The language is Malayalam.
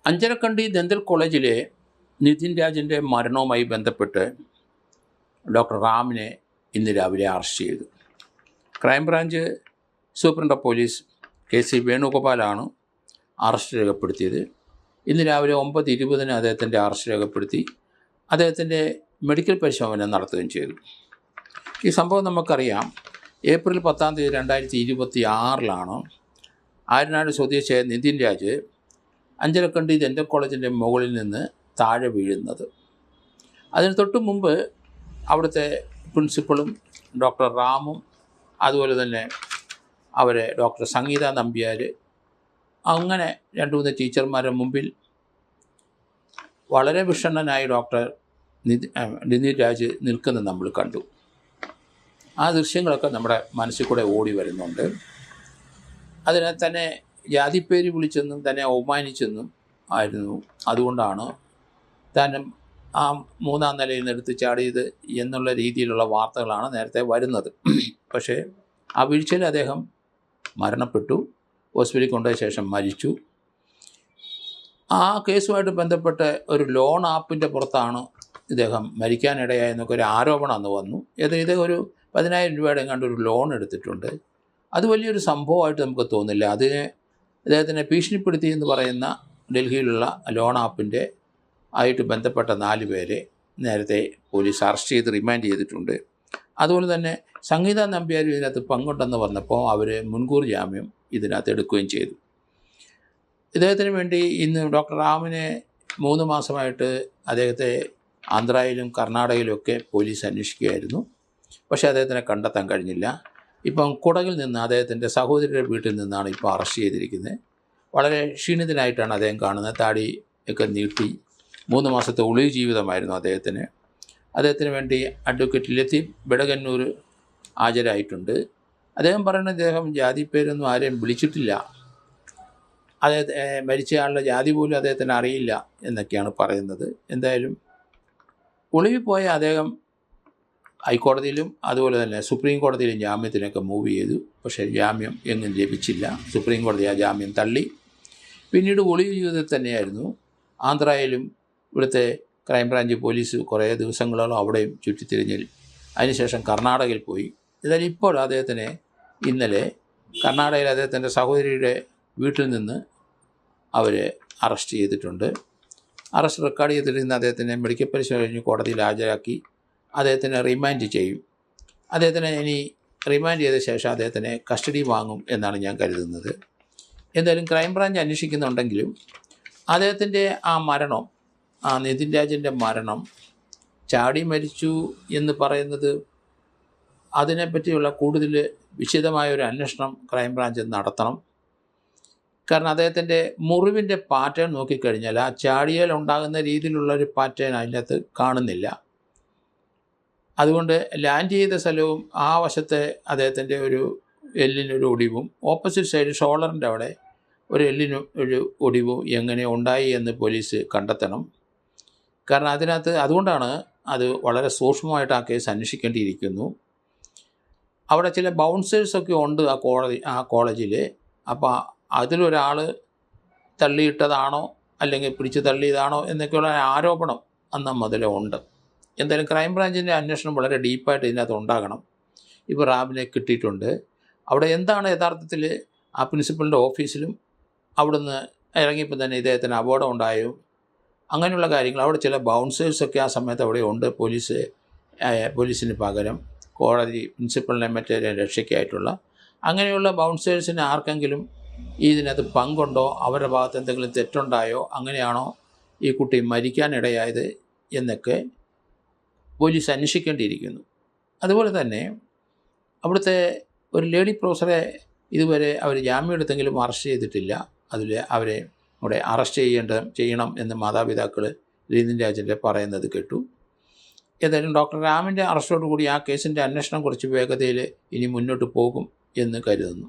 അഞ്ചരക്കണ്ടി ദന്തൽ കോളേജിലെ നിതിൻ രാജിൻ്റെ മരണവുമായി ബന്ധപ്പെട്ട് ഡോക്ടർ റാമിനെ ഇന്ന് രാവിലെ അറസ്റ്റ് ചെയ്തു. Crime branch superintendent of police KC വേണുഗോപാലാണ് അറസ്റ്റ് രേഖപ്പെടുത്തിയത്. ഇന്ന് രാവിലെ 9:20 അദ്ദേഹത്തിൻ്റെ അറസ്റ്റ് രേഖപ്പെടുത്തി അദ്ദേഹത്തിൻ്റെ മെഡിക്കൽ പരിശോധന നടത്തുകയും ചെയ്തു. ഈ സംഭവം നമുക്കറിയാം. ഏപ്രിൽ 10 2026 ആര്യനാട് സ്വദേശിയായ നിതിൻ രാജ് അഞ്ചരക്കണ്ടി ദന്തൽ കോളേജിൻ്റെ മുകളിൽ നിന്ന് താഴെ വീഴുന്നത്. അതിന് തൊട്ട് മുമ്പ് അവിടുത്തെ പ്രിൻസിപ്പളും ഡോക്ടർ റാമും അതുപോലെ തന്നെ അവരെ ഡോക്ടർ സംഗീത നമ്പ്യാർ അങ്ങനെ 2-3 ടീച്ചർമാരുടെ മുമ്പിൽ വളരെ വിഷണ്ണനായി ഡോക്ടർ നിതിൻ രാജ് നിൽക്കുന്നത് നമ്മൾ കണ്ടു. ആ ദൃശ്യങ്ങളൊക്കെ നമ്മുടെ മനസ്സിൽ കൂടെ ഓടി വരുന്നുണ്ട്. അതിനെ തന്നെ ജാതിപ്പേര് വിളിച്ചെന്നും തന്നെ അവമാനിച്ചെന്നും ആയിരുന്നു. അതുകൊണ്ടാണ് താൻ ആ 3-ാം നിലയിൽ നിന്ന് എടുത്ത് ചാടിയത് എന്നുള്ള രീതിയിലുള്ള വാർത്തകളാണ് നേരത്തെ വരുന്നത്. പക്ഷേ ആ വീഴ്ചയിൽ അദ്ദേഹം മരണപ്പെട്ടു. ഹോസ്പിറ്റലിൽ കൊണ്ടുപോയ ശേഷം മരിച്ചു. ആ കേസുമായിട്ട് ബന്ധപ്പെട്ട് ഒരു ലോൺ ആപ്പിൻ്റെ പുറത്താണ് ഇദ്ദേഹം മരിക്കാനിടയായെന്നൊക്കെ ഒരു ആരോപണം അന്ന് വന്നു. ഇദ്ദേഹം ഒരു 10,000 രൂപയുടെ കണ്ടൊരു ലോൺ എടുത്തിട്ടുണ്ട്. അത് വലിയൊരു സംഭവമായിട്ട് നമുക്ക് തോന്നില്ല. അതിനെ അദ്ദേഹത്തിനെ ഭീഷണിപ്പെടുത്തി എന്ന് പറയുന്ന ഡൽഹിയിലുള്ള ലോൺ ആപ്പിൻ്റെ ആയിട്ട് ബന്ധപ്പെട്ട 4 പേരെ നേരത്തെ പോലീസ് അറസ്റ്റ് ചെയ്ത് റിമാൻഡ് ചെയ്തിട്ടുണ്ട്. അതുപോലെ തന്നെ സംഗീത നമ്പ്യാർ ഇതിനകത്ത് പങ്കുണ്ടെന്ന് പറഞ്ഞപ്പോൾ അവർ മുൻകൂർ ജാമ്യം ഇതിനകത്ത് എടുക്കുകയും ചെയ്തു. ഇദ്ദേഹത്തിന് വേണ്ടി ഇന്ന് ഡോക്ടർ റാമിനെ 3 മാസമായിട്ട് അദ്ദേഹത്തെ ആന്ധ്രയിലും കർണാടകയിലുമൊക്കെ പോലീസ് അന്വേഷിക്കുകയായിരുന്നു. പക്ഷേ അദ്ദേഹത്തിനെ കണ്ടെത്താൻ കഴിഞ്ഞില്ല. ഇപ്പം കുടകിൽ നിന്ന് അദ്ദേഹത്തിൻ്റെ സഹോദരിയുടെ വീട്ടിൽ നിന്നാണ് ഇപ്പോൾ അറസ്റ്റ് ചെയ്തിരിക്കുന്നത്. വളരെ ക്ഷീണിതനായിട്ടാണ് അദ്ദേഹം കാണുന്നത്. താടി ഒക്കെ നീട്ടി 3 മാസത്തെ ഒളിവ് ജീവിതമായിരുന്നു അദ്ദേഹത്തിന്. അദ്ദേഹത്തിന് വേണ്ടി അഡ്വക്കേറ്റ് ലത്തീഫ് ബെടകന്നൂർ ഹാജരായിട്ടുണ്ട്. അദ്ദേഹം പറയുന്നത് ഇദ്ദേഹം ജാതിപ്പേരൊന്നും ആരെയും വിളിച്ചിട്ടില്ല, അദ്ദേഹത്തെ മരിച്ചയാളുടെ ജാതി പോലും അദ്ദേഹത്തിന് അറിയില്ല എന്നൊക്കെയാണ് പറയുന്നത്. എന്തായാലും ഒളിവിൽ പോയ അദ്ദേഹം ഹൈക്കോടതിയിലും അതുപോലെ തന്നെ സുപ്രീം കോടതിയിലും ജാമ്യത്തിനൊക്കെ മൂവ് ചെയ്തു. പക്ഷേ ജാമ്യം എങ്ങും ലഭിച്ചില്ല. സുപ്രീം കോടതി ആ ജാമ്യം തള്ളി. പിന്നീട് ഒളിവ് ജീവിതത്തിൽ തന്നെയായിരുന്നു. ആന്ധ്രയിലും ഇവിടുത്തെ ക്രൈംബ്രാഞ്ച് പോലീസ് കുറേ ദിവസങ്ങളോളം അവിടെയും ചുറ്റിത്തിരിഞ്ഞിൽ അതിനുശേഷം കർണാടകയിൽ പോയി. എന്തായാലും ഇപ്പോൾ അദ്ദേഹത്തിനെ ഇന്നലെ കർണാടകയിൽ അദ്ദേഹത്തിൻ്റെ സഹോദരിയുടെ വീട്ടിൽ നിന്ന് അവർ അറസ്റ്റ് ചെയ്തിട്ടുണ്ട്. അറസ്റ്റ് റെക്കോർഡ് ചെയ്തിരുന്ന അദ്ദേഹത്തിനെ മെഡിക്കൽ പരിശോധന കഴിഞ്ഞ് കോടതിയിൽ ഹാജരാക്കി അദ്ദേഹത്തിനെ റിമാൻഡ് ചെയ്യും. അദ്ദേഹത്തിനെ ഇനി റിമാൻഡ് ചെയ്ത ശേഷം അദ്ദേഹത്തിനെ കസ്റ്റഡി വാങ്ങും എന്നാണ് ഞാൻ കരുതുന്നത്. എന്തായാലും ക്രൈംബ്രാഞ്ച് അന്വേഷിക്കുന്നുണ്ടെങ്കിലും അദ്ദേഹത്തിൻ്റെ ആ മരണം, ആ നിതിൻ രാജിൻ്റെ മരണം ചാടി മരിച്ചു എന്ന് പറയുന്നത് അതിനെപ്പറ്റിയുള്ള കൂടുതൽ വിശദമായൊരു അന്വേഷണം ക്രൈംബ്രാഞ്ച് നടത്തണം. കാരണം അദ്ദേഹത്തിൻ്റെ മുറിവിൻ്റെ പാറ്റേൺ നോക്കിക്കഴിഞ്ഞാൽ ആ ചാടിയാൽ ഉണ്ടാകുന്ന രീതിയിലുള്ളൊരു പാറ്റേൺ അതിനകത്ത് കാണുന്നില്ല. അതുകൊണ്ട് ലാൻഡ് ചെയ്ത സ്ഥലവും ആ വശത്തെ അദ്ദേഹത്തിൻ്റെ ഒരു എല്ലിനൊരു ഒടിവും ഓപ്പോസിറ്റ് സൈഡ് ഷോൾഡറിൻ്റെ അവിടെ ഒരു എല്ലിന് ഒരു ഒടിവും എങ്ങനെ ഉണ്ടായി എന്ന് പോലീസ് കണ്ടെത്തണം. കാരണം അതിനകത്ത് അതുകൊണ്ടാണ് അത് വളരെ സൂക്ഷ്മമായിട്ട് ആ കേസ് അന്വേഷിക്കേണ്ടിയിരിക്കുന്നു. അവിടെ ചില ബൗൺസേഴ്സൊക്കെ ഉണ്ട് ആ കോളേജിൽ. അപ്പോൾ അതിലൊരാൾ തള്ളിയിട്ടതാണോ അല്ലെങ്കിൽ പിടിച്ച് തള്ളിയതാണോ എന്നൊക്കെയുള്ള ആരോപണം അന്ന് മുതലേ ഉണ്ട്. എന്തായാലും ക്രൈംബ്രാഞ്ചിൻ്റെ അന്വേഷണം വളരെ ഡീപ്പായിട്ട് ഇതിനകത്ത് ഉണ്ടാകണം. ഇപ്പോൾ റാമിനെ കിട്ടിയിട്ടുണ്ട്. അവിടെ എന്താണ് യഥാർത്ഥത്തിൽ ആ പ്രിൻസിപ്പളിൻ്റെ ഓഫീസിലും അവിടുന്ന് ഇറങ്ങിയപ്പോൾ തന്നെ ഇദ്ദേഹത്തിന് അപകടം ഉണ്ടായോ അങ്ങനെയുള്ള കാര്യങ്ങൾ. അവിടെ ചില ബൗൺസേഴ്സൊക്കെ ആ സമയത്ത് അവിടെ ഉണ്ട്. പോലീസിന് പകരം കോടതി പ്രിൻസിപ്പളിനെ മറ്റേ രക്ഷയ്ക്കായിട്ടുള്ള അങ്ങനെയുള്ള ബൗൺസേഴ്സിന് ആർക്കെങ്കിലും ഇതിനകത്ത് പങ്കുണ്ടോ, അവരുടെ ഭാഗത്ത് എന്തെങ്കിലും തെറ്റുണ്ടായോ, അങ്ങനെയാണോ ഈ കുട്ടി മരിക്കാനിടയായത് എന്നൊക്കെ പോലീസ് അന്വേഷിക്കേണ്ടിയിരിക്കുന്നു. അതുപോലെ തന്നെ അവിടുത്തെ ഒരു ലേഡി പ്രൊഫസറെ ഇതുവരെ അവർ ജാമ്യം എടുത്തെങ്കിലും അറസ്റ്റ് ചെയ്തിട്ടില്ല. അതിൽ അവരെ അവിടെ അറസ്റ്റ് ചെയ്യണം എന്ന് മാതാപിതാക്കൾ നിതിൻ രാജിൻ്റെ പറയുന്നത് കേട്ടു. ഏതായാലും ഡോക്ടർ റാമിൻ്റെ അറസ്റ്റോടുകൂടി ആ കേസിൻ്റെ അന്വേഷണം കുറച്ച് വേഗതയിൽ ഇനി മുന്നോട്ട് പോകും എന്ന് കരുതുന്നു.